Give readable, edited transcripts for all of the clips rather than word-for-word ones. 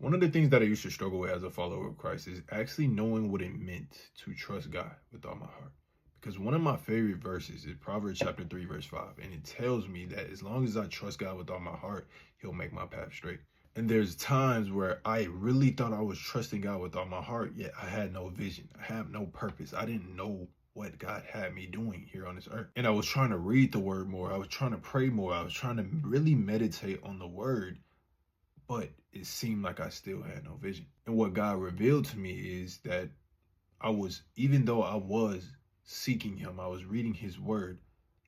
One of the things that I used to struggle with as a follower of Christ is actually knowing what it meant to trust God with all my heart. Because one of my favorite verses is Proverbs chapter 3, verse 5. And it tells me that as long as I trust God with all my heart, he'll make my path straight. And there's times where I really thought I was trusting God with all my heart, yet I had no vision. I had no purpose. I didn't know what God had me doing here on this earth. And I was trying to read the word more. I was trying to pray more. I was trying to really meditate on the word, but it seemed like I still had no vision. And what God revealed to me is that even though I was seeking him, I was reading his word,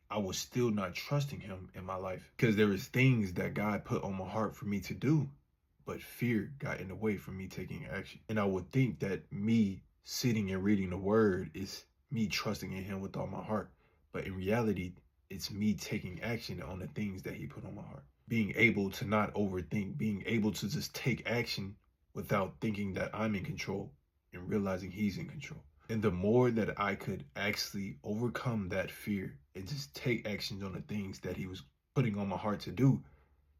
I was still not trusting him in my life because there was things that God put on my heart for me to do, but fear got in the way from me taking action. And I would think that me sitting and reading the word is me trusting in him with all my heart. But in reality, it's me taking action on the things that he put on my heart. Being able to not overthink, being able to just take action without thinking that I'm in control and realizing he's in control. And the more that I could actually overcome that fear and just take actions on the things that he was putting on my heart to do,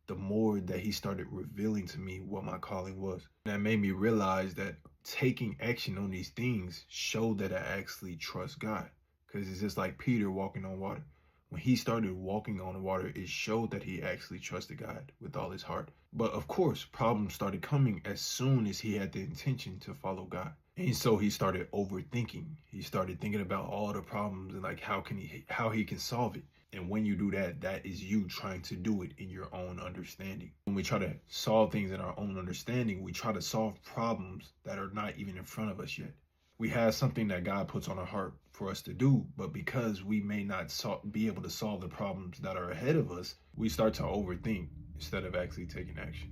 the more that he started revealing to me what my calling was. And that made me realize that taking action on these things showed that I actually trust God. Because it's just like Peter walking on water. When he started walking on the water, it showed that he actually trusted God with all his heart. But of course, problems started coming as soon as he had the intention to follow God. And so he started overthinking. He started thinking about all the problems and like how he can solve it. And when you do that, that is you trying to do it in your own understanding. When we try to solve things in our own understanding, we try to solve problems that are not even in front of us yet. We have something that God puts on our heart for us to do, but because we may not be able to solve the problems that are ahead of us, we start to overthink instead of actually taking action.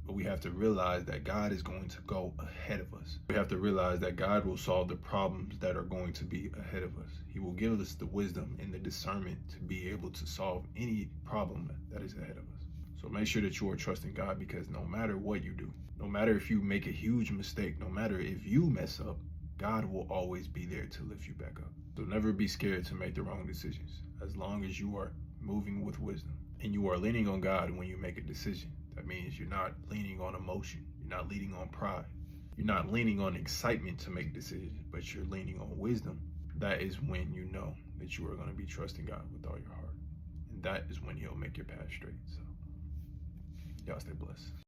But we have to realize that God is going to go ahead of us. We have to realize that God will solve the problems that are going to be ahead of us. He will give us the wisdom and the discernment to be able to solve any problem that is ahead of us. So make sure that you are trusting God, because no matter what you do, no matter if you make a huge mistake, no matter if you mess up, God will always be there to lift you back up. So never be scared to make the wrong decisions, as long as you are moving with wisdom and you are leaning on God when you make a decision. That means you're not leaning on emotion. You're not leaning on pride. You're not leaning on excitement to make decisions, but you're leaning on wisdom. That is when you know that you are going to be trusting God with all your heart. And that is when he'll make your path straight. So y'all stay blessed.